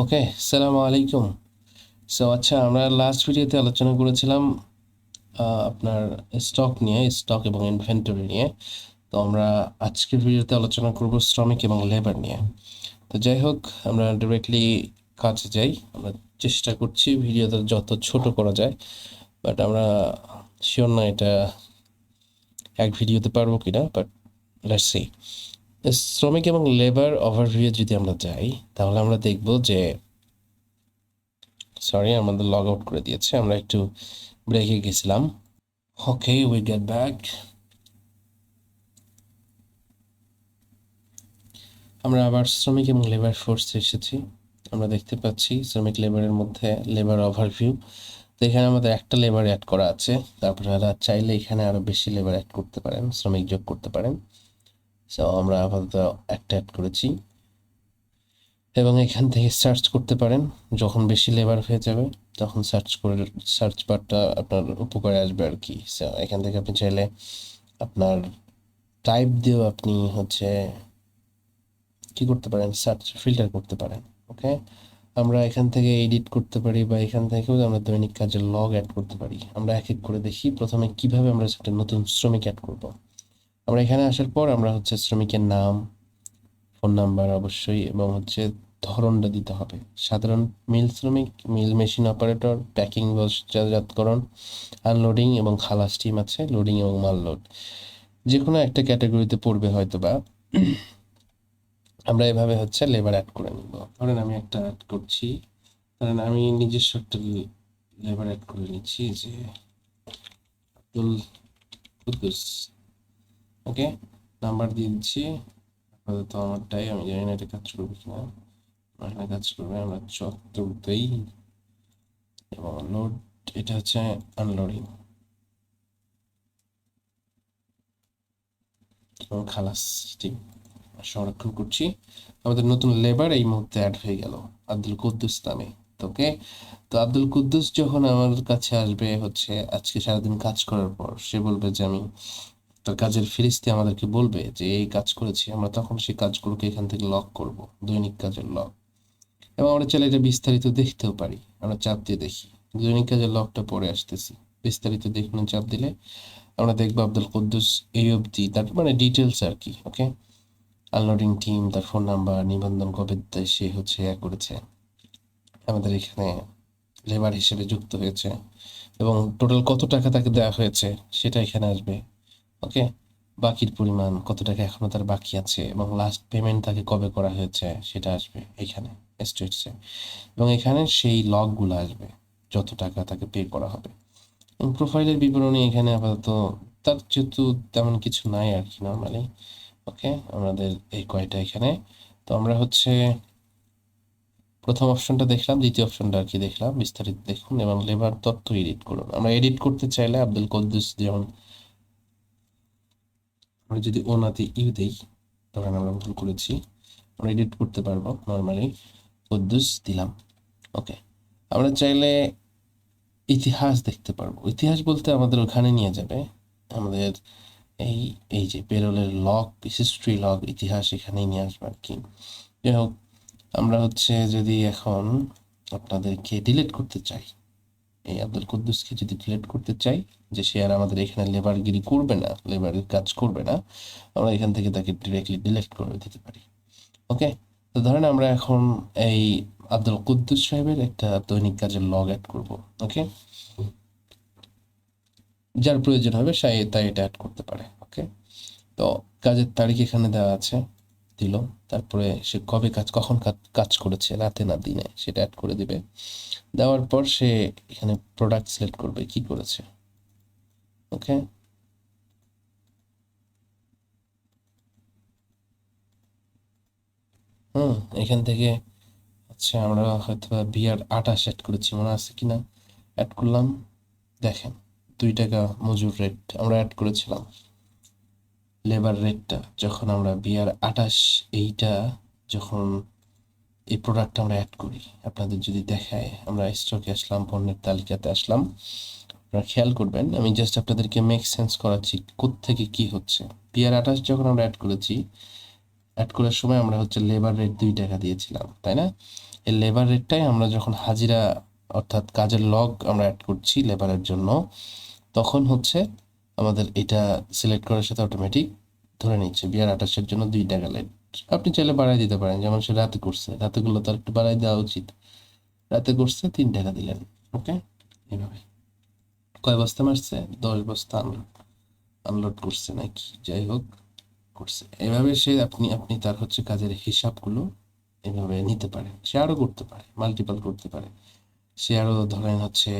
ওকে, আসসালামু আলাইকুম। আচ্ছা, আমরা লাস্ট ভিডিওতে আলোচনা করেছিলাম আপনার স্টক এবং ইনভেন্টরি নিয়ে। তো আমরা আজকের ভিডিওতে আলোচনা করব শ্রমিক এবং লেবার নিয়ে। তো যাই হোক, আমরা ডিরেক্টলি কাজে যাই। আমরা চেষ্টা করছি ভিডিওটা যত ছোট করা যায়, বাট আমরা শিওর না এটা এক ভিডিওতে পারবো কিনা, বাট লেটস সি। শ্রমিক এবং লেবার ওভারভিউ যদি আমরা যাই, তাহলে আমরা দেখব যে সরি, আমাদের লগ আউট করে দিয়েছে, আমরা একটু ব্রেকে গেছিলাম। ওকে, উই গেট ব্যাক। আমরা আবার শ্রমিক এবং লেবার ফোর্সে এসেছি। আমরা দেখতে পাচ্ছি শ্রমিক লেবারের মধ্যে লেবার ওভারভিউ। তো এখানে আমাদের একটা লেবার অ্যাড করা আছে, তারপরে চাইলে এখানে আরও বেশি লেবার অ্যাড করতে পারেন, শ্রমিক যোগ করতে পারেন। সো আমরা আপাতত একটা অ্যাড করেছি এবং এখান থেকে সার্চ করতে পারেন। যখন বেশি লেবার হয়ে যাবে তখন সার্চ বারটা আপনার উপকারে আসবে আর কি। সো এখান থেকে আপনি চাইলে আপনার টাইপ দিয়েও আপনি কি করতে পারেন, সার্চ ফিল্টার করতে পারেন। ওকে, আমরা এখান থেকে এডিট করতে পারি বা এখান থেকেও আমরা দৈনিক কাজের লগ অ্যাড করতে পারি। আমরা এক এক করে দেখি প্রথমে কিভাবে আমরা একটা নতুন শ্রমিক অ্যাড করব। আমরা এখানে আসার পর আমরা শ্রমিকের নাম, ফোন নাম্বার অবশ্যই, এবং ধরনটা দিতে হবে। সাধারণ মিল শ্রমিক, মিল মেশিন অপারেটর, প্যাকিং বাজারজাতকরণ, আনলোডিং এবং খালাস টিম আছে, লোডিং এবং মাল লোড। যে কোনো একটা ক্যাটাগরিতে পড়বে হয়তো বা। আমরা এভাবে লেবার অ্যাড করে নিব। ধরেন আমি একটা অ্যাড করছি, ধরেন আমি নিজস্ব একটা লেবার অ্যাড করে নিচ্ছি, যে আব্দুল কুদ্দুস। ওকে, নাম্বার দিয়ে দিচ্ছি। আপাতত আমারটাই, আমি জানি না এটা কাজ করবে কিনা। এখানে কাজ করবে, আমরা চত্বর দেই এবং লোড, এটা আনলোডিং এবং খালাস টিম। সংরক্ষণ করছি। আমাদের নতুন লেবার এই মুহূর্তে অ্যাড হয়ে গেল, আব্দুল কুদ্দুস নামে। ওকে, তো আব্দুল কুদ্দুস যখন আমার কাছে আসবে আজকে সারাদিন কাজ করার পর, সে বলবে যে আমি তার কাজের ফিরিস্তি আমাদেরকে বলবে যে এই কাজ করেছি, আমরা তখন সেই কাজগুলোকে এখান থেকে লক করব, দৈনিক কাজের লক। এবং আমরা চাইলে এটা বিস্তারিত দেখতেও পারি। আমরা চাপ দিয়ে দেখি, দৈনিক কাজের লকটা পরে আসতেছি। বিস্তারিত দেখুন, চাপ দিলে আমরা দেখবো আব্দুল কুদ্দুস এই অবধি, তার মানে ডিটেলস আর কি। ওকে, আনলোডিং টিম, তার ফোন নাম্বার, নিবন্ধন কবে সে করেছে, আমাদের এখানে লেবার হিসেবে যুক্ত হয়েছে, এবং টোটাল কত টাকা তাকে দেওয়া হয়েছে সেটা এখানে আসবে। ওকে, বাকির পরিমাণ কত টাকা এখনো তার বাকি আছে, এবং লাস্ট পেমেন্ট তাকে কবে করা হয়েছে সেটা আসবে এখানে স্টেটসে। এবং এখানে সেই লগগুলো আসবে, যত টাকা তাকে পে করা হবে। এবং প্রোফাইলের বিবরণী এখানে আপাতত তার যেহেতু তেমন কিছু নাই আর কি, নর্মালি। ওকে, আমাদের এই কয়টা এখানে। তো আমরা প্রথম অপশনটা দেখলাম, দ্বিতীয় অপশনটা আর কি দেখলাম, বিস্তারিত দেখুন এবং লেবার তথ্য এডিট করুন। আমরা এডিট করতে চাইলে আব্দুল কুদ্দুস, যেমন আমরা যদি ওনাতে ইউ দেই, তখন আমরা ভুল করেছি, আমরা এডিট করতে পারবো। নর্মালি কুদ্দুস দিলাম। ওকে, আমরা চাইলে ইতিহাস দেখতে পারবো। ইতিহাস বলতে আমাদের ওখানে নিয়ে যাবে, আমাদের এই এই যে পেরোলের লগ, হিস্ট্রি লগ, ইতিহাস এখানেই নিয়ে আসবে আর কি। যাই হোক, আমরা যদি এখন আপনাদেরকে ডিলিট করতে চাই, এই আব্দুল কুদ্দুসকে যদি ডিলিট করতে চাই, যে সে আর আমাদের এখানে লেবারগিরি করবে না, লেবারের কাজ করবে না, আমরা এখান থেকে তাকে ডিরেক্টলি ডিলিট করে দিতে পারি। ওকে, তো ধরেন আমরা এখন এই আব্দুল কুদ্দুস সাহেবের একটা দৈনিক কাজের লগ অ্যাড করব। ওকে, যার প্রয়োজন হবে সে তাই এটা অ্যাড করতে পারে। ওকে, তো কাজের তারিখ এখানে দেওয়া আছে, দিল। তারপরে সে কবে কখন কাজ করেছে, রাতে না দিনে, সেটা অ্যাড করে দিবে। দেওয়ার পর সে এখানে প্রোডাক্ট সিলেক্ট করবে কি করেছে। ওকে, এখান থেকে আমরা হয়তো বিয়ার 28 অ্যাড করেছি, মনে আছে কিনা, অ্যাড করলাম। দেখেন, 2 টাকা মজুর রেট আমরা অ্যাড করেছিলাম। লেবার রেটটা যখন আমরা বিয়ার 28, এইটা যখন এই প্রোডাক্ট আমরা অ্যাড করি, আপনাদের যদি দেখায়, আমরা স্টকে আসলাম, পণ্যের তালিকাতে আসলাম, আপনারা খেয়াল করবেন, আমি জাস্ট আপনাদেরকে মেক সেন্স করাচ্ছি কোত্থেকে কি হচ্ছে। বিয়ার 28 যখন আমরা অ্যাড করেছি, অ্যাড করার সময় আমরা হচ্ছে লেবার রেট 2 টাকা দিয়েছিলাম, তাই না? এই লেবার রেটটাই আমরা যখন হাজিরা অর্থাৎ কাজের লগ আমরা অ্যাড করছি লেবারের জন্য, তখন হচ্ছে আমাদের এটা সিলেক্ট করার সাথে অটোমেটিক ধরে নিচ্ছে 2028-এর জন্য 2 টাকা লেট। আপনি চাইলে বাড়াই দিতে পারেন, যেমন সে রাতে করছে, রাতেগুলো তো একটু বাড়াই দেওয়া উচিত। রাতে করছে 3 টাকা দিলেন। ওকে, এইভাবে কয় বস্তা মারছে? 10 বস্তা আনলোড করছে নাকি, যাই হোক করছে। এভাবে সে আপনি আপনি তার হচ্ছে কাজের হিসাবগুলো এভাবে নিতে পারে। সে আরও করতে পারে, মাল্টিপল করতে পারে। সে আরও ধরেন হচ্ছে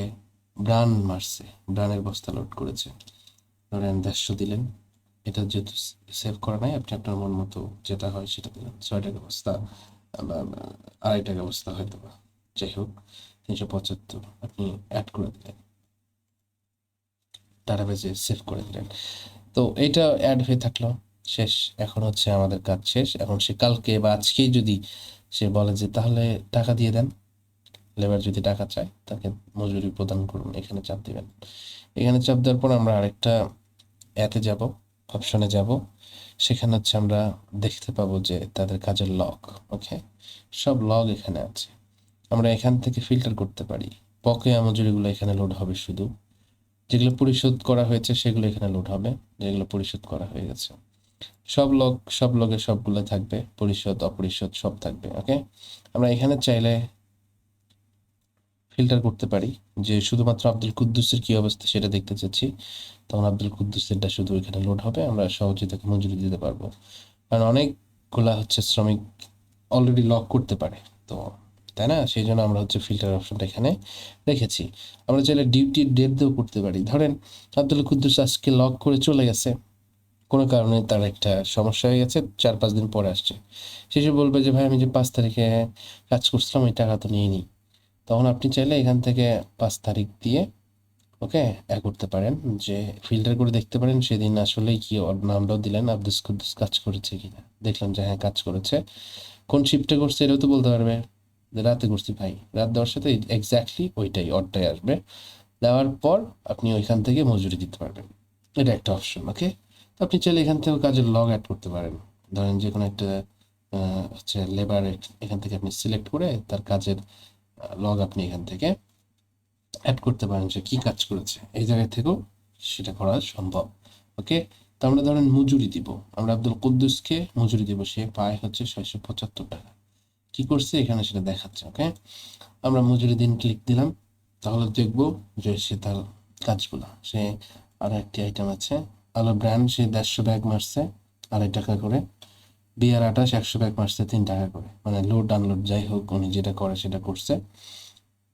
ব্রান মারছে, ব্রানের বস্তা লোড করেছে, ধরেন 150 দিলেন। এটা যেহেতু সেভ করা নাই, আপনি আপনার মন মতো যেটা হয় সেটা দিলেন। 6 টাকা বস্তা বা 2.5 টাকা বস্তা হয়তো বা, যাই হোক 375 আপনি অ্যাড করে দিলেন, ডাটাবেজে সেভ করে দিলেন। তো এইটা অ্যাড হয়ে থাকলো, শেষ। এখন হচ্ছে আমাদের কাজ শেষ। এখন সে কালকে বা আজকেই যদি সে বলে যে তাহলে টাকা দিয়ে দেন, লেবার যদি টাকা চায় তাকে মজুরি প্রদান করুন, এখানে চাপ দিবেন। এখানে চাপ দেওয়ার পর আমরা আরেকটা অ্যাতে যাব, অপশনে যাব, সেখানে হচ্ছে আমরা দেখতে পাবো যে তাদের কাজের লগ। ওকে, সব লগ এখানে আছে। আমরা এখান থেকে ফিল্টার করতে পারি। বকেয়া মজুরিগুলো এখানে লোড হবে, শুধু যেগুলো পরিশোধ করা হয়েছে সেগুলো এখানে লোড হবে, যেগুলো পরিশোধ করা হয়ে গেছে সব লগে সবগুলো থাকবে, পরিশোধ অপরিশোধ সব থাকবে। ওকে, আমরা এখানে চাইলে ফিল্টার করতে পারি যে শুধুমাত্র আব্দুল কুদ্দুসের কি অবস্থা সেটা দেখতে চাচ্ছি, তখন আব্দুল কুদ্দুসেরটা শুধু এখানে লোড হবে, আমরা সহজে তাকে মজুরি দিতে পারবো। কারণ অনেকগুলা হচ্ছে শ্রমিক অলরেডি লক করতে পারে, তো তাই না? সেই জন্য আমরা হচ্ছে ফিল্টার অপশনটা এখানে রেখেছি। আমরা চাইলে ডিউটির ডেট দিয়েও করতে পারি। ধরেন আব্দুল কুদ্দুস আজকে লক করে চলে গেছে, কোনো কারণে তার একটা সমস্যা হয়ে গেছে, 4-5 দিন পরে আসছে। শেষে বলবে যে ভাই আমি যে 5 তারিখে কাজ করছিলাম ওই টাকা তো নিয়ে নিই। তখন আপনি চাইলে এখান থেকে 5 তারিখ দিয়ে ওকে করতে পারেন, যে ফিল্টার করে দেখতে পারেন সেদিন আসলে কি ওর নামটাও দিলেন, আব্দুল কুদ্দুস কাজ করেছে কিনা, দেখলাম যে হ্যাঁ কাজ করেছে। কোন শিফটে করছে এটাও তো বলতে পারবে, যে রাতে করছি ভাই, রাত 10টাতে এক্স্যাক্টলি ওইটাই অডটাই আসবে। দেওয়ার পর আপনি ওইখান থেকে মজুরি দিতে পারবেন, এটা একটা অপশন। ওকে, তো আপনি চাইলে এখান থেকে কাজের লগ অ্যাড করতে পারেন। ধরেন যে কোনো একটা হচ্ছে লেবার, এখান থেকে আপনি সিলেক্ট করে তার কাজের লগ আপনি এখান থেকে অ্যাড করতে পারেন, সে কী কাজ করেছে এই জায়গা থেকেও সেটা করা সম্ভব। ওকে, তো আমরা ধরেন মজুরি দিব, আমরা আব্দুল কুদ্দুসকে মজুরি দিব, সে পায় হচ্ছে 675 টাকা। কি করছে এখানে সেটা দেখাচ্ছে। ওকে, আমরা মজুরি দিন ক্লিক দিলাম, তাহলে দেখব যে সে তার কাজগুলো, সে আরও একটি আইটেম আছে আলো ব্র্যান্ড, সে 150 ব্যাগ মারছে 2.5 টাকা করে, BR28 100 ব্যাগ মারছে 3 টাকা করে, মানে লোড আনলোড যাই হোক উনি যেটা করে সেটা করছে।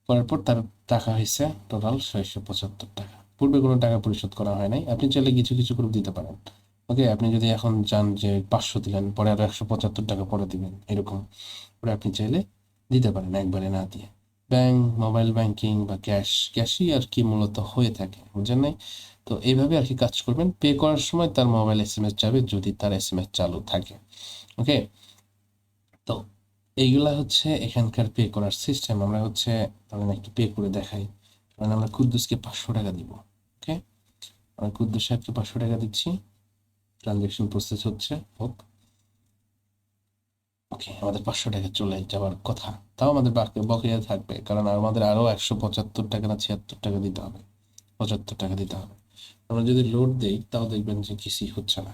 করার পর তার টাকা হয়েছে টোটাল 675 টাকা। পূর্বে কোনো টাকা পরিশোধ করা হয় নাই। আপনি চাইলে কিছু কিছু করে দিতে পারেন। ওকে, আপনি যদি এখন চান যে 500 দিলেন, পরে আরও 175 টাকা পরে দিবেন, এরকম করে আপনি চাইলে দিতে পারেন একবারে না দিয়ে। ব্যাংক, মোবাইল ব্যাংকিং বা ক্যাশই আর কি মূলত হয়ে থাকে, বুঝেন নাই? তো এইভাবে আর কি কাজ করবেন। পে করার সময় তার মোবাইল SMS যাবে যদি তার SMS চালু থাকে। ওকে, তো এইগুলা হচ্ছে এখানকার পে করার সিস্টেম। আমরা হচ্ছে ধরেন একটু পে করে দেখাই। ধরেন আমরা কুদ্দুসকে 500 টাকা দিব। ওকে, আমরা কুদ্দুস সাহেবকে 500 টাকা দিচ্ছি, ট্রানজ্যাকশন প্রসেস হচ্ছে, হোক। ওকে, আমাদের 500 টাকা চলে যাওয়ার কথা, তাও আমাদের বাকি বকেয়া থাকবে, কারণ আমাদের আরও 175 টাকা না 76 টাকা দিতে হবে, 75 টাকা দিতে হবে। আমরা যদি লোড দেই তাও দেখবেন যে কিছুই হচ্ছে না।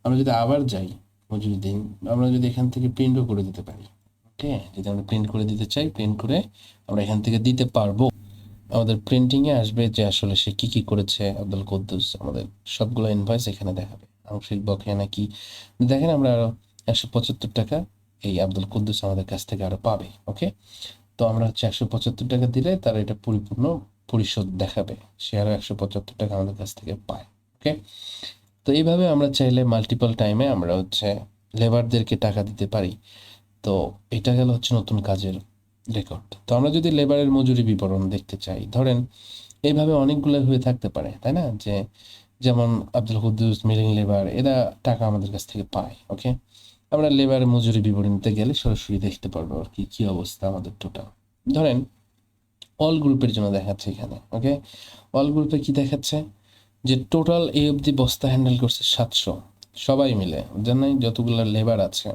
আমরা যদি আবার যাই মজুরি দিন, আমরা যদি এখান থেকে প্রিন্টও করে দিতে পারি। ওকে, যদি আমরা প্রিন্ট করে দিতে চাই, প্রিন্ট করে আমরা এখান থেকে দিতে পারবো। আমাদের প্রিন্টিংয়ে আসবে যে আসলে সে কী কী করেছে আব্দুল কুদ্দুস, আমাদের সবগুলো ইনভয়েস এখানে দেখাবে, আংশিক বকেয়া নাকি। দেখেন আমরা আরও 175 টাকা এই আব্দুল কুদ্দুস আমাদের কাছ থেকে আরও পাবে। ওকে, তো আমরা হচ্ছে 175 টাকা দিলে তার এটা পরিপূর্ণ পরিশোধ দেখাবে, সে আরও 175 টাকা আমাদের কাছ থেকে পায়। ওকে, তো এইভাবে আমরা চাইলে মাল্টিপল টাইমে আমরা হচ্ছে লেবারদেরকে টাকা দিতে পারি। তো এটা গেল হচ্ছে নতুন কাজের রেকর্ড। তো আমরা যদি লেবারের মজুরি বিবরণ দেখতে চাই, ধরেন এইভাবে অনেকগুলো হয়ে থাকতে পারে, তাই না? যে যেমন আব্দুল কুদ্দুস, মিলিং লেবার, এরা টাকা আমাদের কাছ থেকে পায়। ওকে, আমরা লেবারের মজুরি বিবরণীতে গেলে সরাসরি দেখতে পারবো আর কি কী অবস্থা আমাদের টোটাল। ধরেন অল গ্রুপের জন্য দেখাচ্ছে এখানে। ওকে, অল গ্রুপে কি দেখাচ্ছে যে টোটাল এই অবধি বস্তা হ্যান্ডেল করছে 700, সবাই মিলে, জানেন যতগুলো লেবার আছে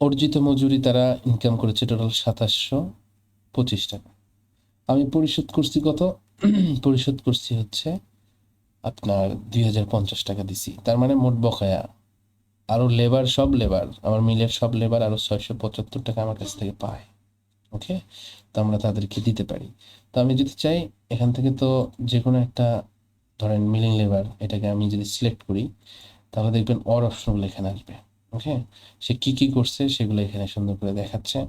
অর্জিত মজুরি তারা ইনকাম করেছে টোটাল 2725 টাকা। আমি পরিশোধ করছি কত? পরিশোধ করছি হচ্ছে আপনার 2050 টাকা দিছি, তার মানে মোট বকেয়া আরও লেবার, সব লেবার, আমার মিলের সব লেবার আরও 675 টাকা আমার কাছ থেকে পায়। ওকে, তো আমরা তাদেরকে দিতে পারি। তো আমি যদি চাই এখান থেকে, তো যে কোনো একটা ধরেন মিলিং লেবার, এটাকে আমি যদি সিলেক্ট করি তাহলে দেখবেন অর অপশনগুলো এখানে আসবে। ওকে, সে কী কী করছে সেগুলো এখানে সুন্দর করে দেখাচ্ছে,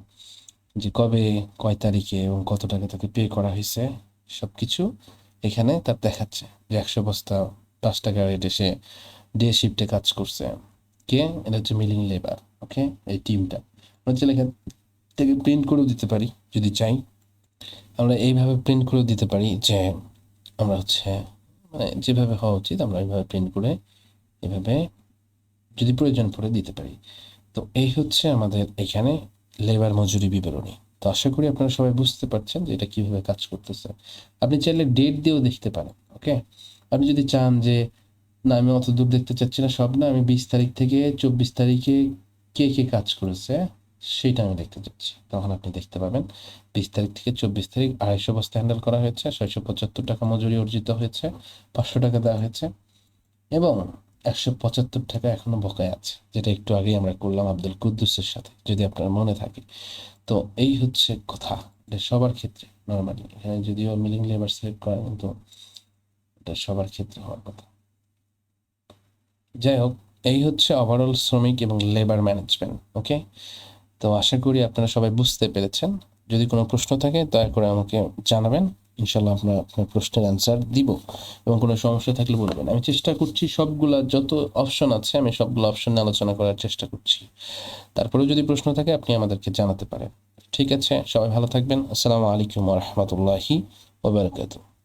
যে কবে, কয় তারিখে এবং কত টাকা তাকে পে করা হয়েছে, সব কিছু এখানে তার দেখাচ্ছে। যে 100 বস্তা 5 টাকা রেটে সে ডে শিফটে কাজ করছে। কে? এটা হচ্ছে মিলিং লেবার। ওকে, এই টিমটা আমরা চাইলে এখান থেকে প্রিন্ট করেও দিতে পারি যদি চাই। আমরা এইভাবে প্রিন্ট করেও দিতে পারি যে আমরা হচ্ছে মানে যেভাবে হওয়া উচিত আমরা এইভাবে প্রিন্ট করে এভাবে যদি প্রয়োজন পড়ে দিতে পারি। তো এই হচ্ছে আমাদের এখানে লেবার মজুরি বিবরণী। তো আশা করি আপনারা সবাই বুঝতে পারছেন যে এটা কীভাবে কাজ করতেছে। আপনি চাইলে ডেট দিয়েও দেখতে পারেন। ওকে, আপনি যদি চান যে না আমি অত দূর দেখতে চাচ্ছি না, সব না, আমি 20 তারিখ থেকে 24 তারিখে কে কে কাজ করেছে সেটা আমি দেখতে চাচ্ছি, তখন আপনি দেখতে পাবেন 20 তারিখ থেকে 24 তারিখ 250 বস্তা হ্যান্ডেল করা হয়েছে, 675 টাকা মজুরি অর্জিত হয়েছে, 500 টাকা দেওয়া হয়েছে এবং 175 টাকা এখনো বকেয়া আছে, যেটা একটু আগেই আমরা করলাম আব্দুল কুদ্দুসের সাথে, যদি আপনার মনে থাকে। তো এই হচ্ছে কথা, এটা সবার ক্ষেত্রে নর্মালি, এখানে যদিও মিলিং লেবার সিলেক্ট করা, কিন্তু এটা সবার ক্ষেত্রে হওয়ার কথা। যাই হোক, এই হচ্ছে ওভারঅল শ্রমিক এবং লেবার ম্যানেজমেন্ট। ওকে, তো আশা করি আপনারা সবাই বুঝতে পেরেছেন। যদি কোনো প্রশ্ন থাকে দয়া করে আমাকে জানাবেন, ইনশাল্লাহ আপনার প্রশ্নের অ্যান্সার দিব, এবং কোনো সমস্যা থাকলে বলবেন। আমি চেষ্টা করছি সবগুলা যত অপশন আছে আমি সবগুলো অপশন নিয়ে আলোচনা করার চেষ্টা করছি। তারপরেও যদি প্রশ্ন থাকে আপনি আমাদেরকে জানাতে পারেন। ঠিক আছে, সবাই ভালো থাকবেন। আসসালামু আলাইকুম ওয়া রাহমাতুল্লাহি ওয়া বারাকাতুহু।